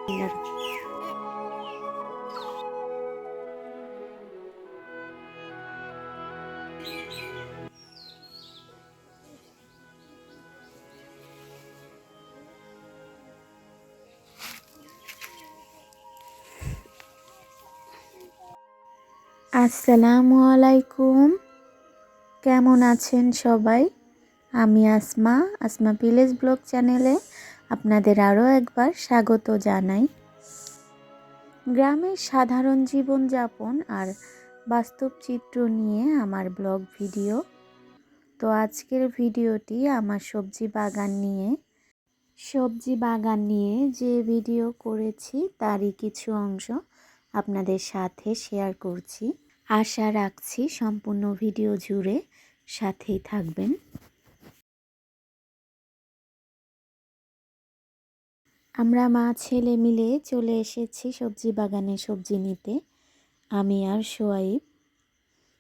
আসসালামু আলাইকুম, কেমন আছেন সবাই? আমি আসমা ভিলেজ ব্লগ চ্যানেলে আপনাদের আরও একবার স্বাগত জানাই। গ্রামের সাধারণ জীবনযাপন আর বাস্তব চিত্র নিয়ে আমার ব্লগ ভিডিও। তো আজকের ভিডিওটি আমার সবজি বাগান নিয়ে যে ভিডিও করেছি তারই কিছু অংশ আপনাদের সাথে শেয়ার করছি। আশা রাখছি সম্পূর্ণ ভিডিও জুড়ে সাথেই থাকবেন। আমরা মা ছেলে মিলে চলে এসেছি সবজি বাগানে সবজি নিতে, আমি আর সোয়াইব।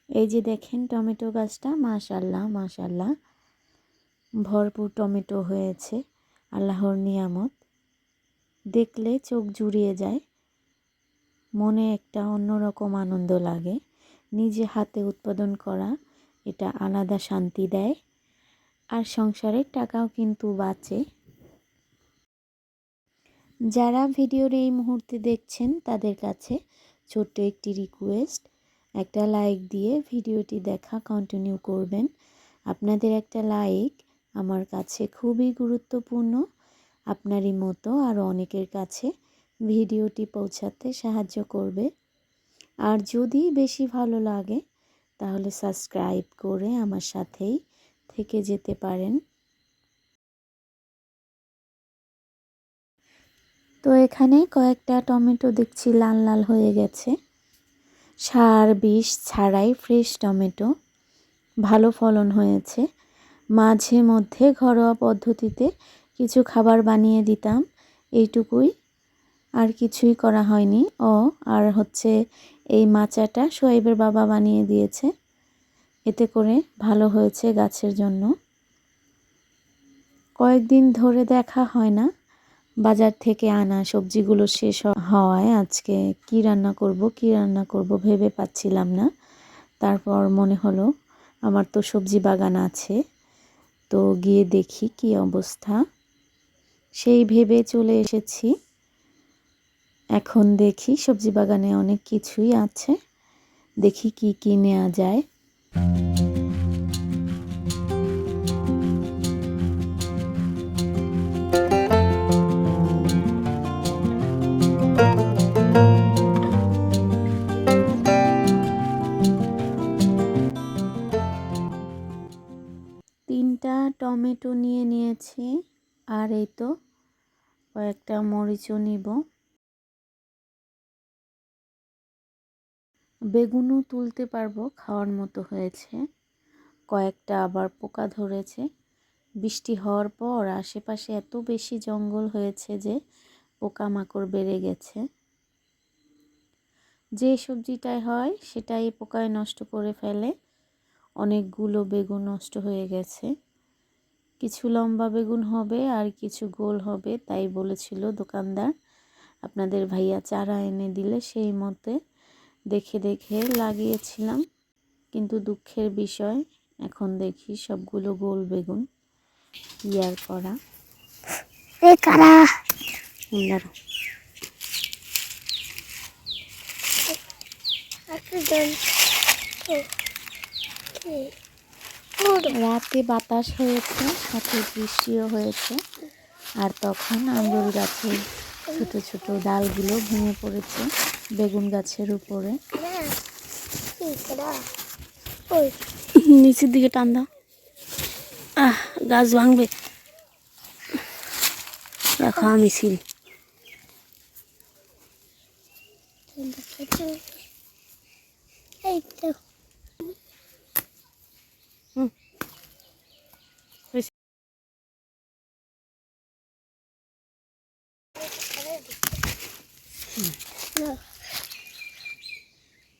এই যে দেখেন টমেটো গাছটা, মাশাআল্লাহ ভরপুর টমেটো হয়েছে, আল্লাহর নিয়ামত। দেখলে চোখ জুড়িয়ে যায়, মনে একটা অন্যরকম আনন্দ লাগে। নিজে হাতে উৎপাদন করা এটা আলাদা শান্তি দেয়, আর সংসারের টাকাও কিন্তু বাঁচে। যারা ভিডিওর এই মুহূর্তে দেখছেন তাদের কাছে ছোট্ট একটি রিকোয়েস্ট, একটা লাইক দিয়ে ভিডিওটি দেখা কন্টিনিউ করবেন। আপনাদের একটা লাইক আমার কাছে খুবই গুরুত্বপূর্ণ। আপনারই মতো আরও অনেকের কাছে ভিডিওটি পৌঁছাতে সাহায্য করবে। আর যদি বেশি ভালো লাগে তাহলে সাবস্ক্রাইব করে আমার সাথেই থেকে যেতে পারেন। তো এখানে কয়েকটা টমেটো দেখছি লাল লাল হয়ে গেছে, সার বিষ ছাড়াই ফ্রেশ টমেটো, ভালো ফলন হয়েছে। মাঝে মধ্যে ঘরোয়া পদ্ধতিতে কিছু খাবার বানিয়ে দিতাম, এইটুকুই, আর কিছুই করা হয়নি। আর হচ্ছে এই মাচাটা সোয়াইবের বাবা বানিয়ে দিয়েছে, এতে করে ভালো হয়েছে গাছের জন্য। কয়েকদিন ধরে দেখা হয় না, বাজার থেকে আনা সবজিগুলো শেষ হওয়ায় আজকে কি রান্না করব ভেবে পাচ্ছিলাম না। তারপর মনে হলো আমার তো সবজি বাগান আছে, তো গিয়ে দেখি কি অবস্থা, সেই ভেবে চলে এসেছি। এখন দেখি সবজি বাগানে অনেক কিছুই আছে, দেখি কি কি নেওয়া যায়। তিনটা টমেটো নিয়ে নিয়েছি, আর এই তো কয়েকটা মরিচও নিব। বেগুনও তুলতে পারবো, খাওয়ার মতো হয়েছে। কয়েকটা আবার পোকা ধরেছে, বৃষ্টি হওয়ার পর আশেপাশে এত বেশি জঙ্গল হয়েছে যে পোকামাকড় বেড়ে গেছে। যে সবজিটাই হয় সেটাই পোকায় নষ্ট করে ফেলে। অনেকগুলো বেগুন নষ্ট হয়ে গেছে, কিছু লম্বা বেগুন হবে আর কিছু গোল হবে, তাই বলেছিল দোকানদার। আপনাদের ভাইয়া চারা এনে দিলে সেই মতে দেখে দেখে লাগিয়েছিলাম, কিন্তু দুঃখের বিষয় এখন দেখি সবগুলো গোল বেগুন। কি আর করা। রাতে বাতাস হয়েছে, সাথে বৃষ্টিও হয়েছে, আর তখন আঙ্গুর গাছের ছোট ছোট ডালগুলো ভেঙে পড়েছে বেগুন গাছের উপরে। নিচের দিকে টান দাও, গাছ ভাঙবে, রাখো আমি ছিঁড়ি।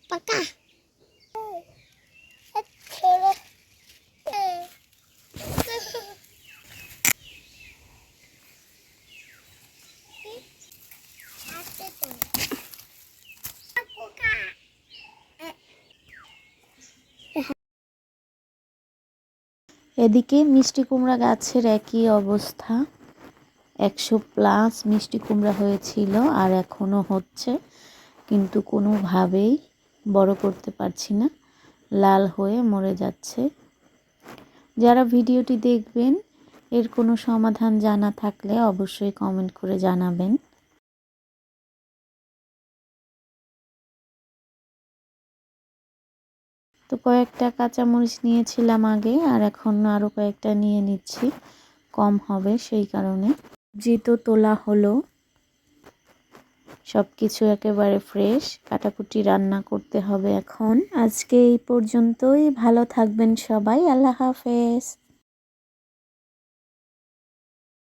পাকা এদিকে মিষ্টি কুমড়া গাছের একই অবস্থা, 100+ মিষ্টি কুমড়া হয়েছিল আর এখনও হচ্ছে, কিন্তু কোনোভাবেই বড় করতে পারছি না, লাল হয়ে মরে যাচ্ছে। যারা ভিডিওটি দেখবেন এর কোনো সমাধান জানা থাকলে অবশ্যই কমেন্ট করে জানাবেন। তো কয়েকটা কাঁচামরিচ নিয়েছিলাম আগে, আর এখন আরও কয়েকটা নিয়ে নিচ্ছি, কম হবে সেই কারণে। সবজি তো তোলা হলো, সব কিছু একেবারে ফ্রেশ, কাটাকুটি রান্না করতে হবে এখন। আজকে এই পর্যন্তই, ভালো থাকবেন সবাই, আল্লাহ হাফেজ।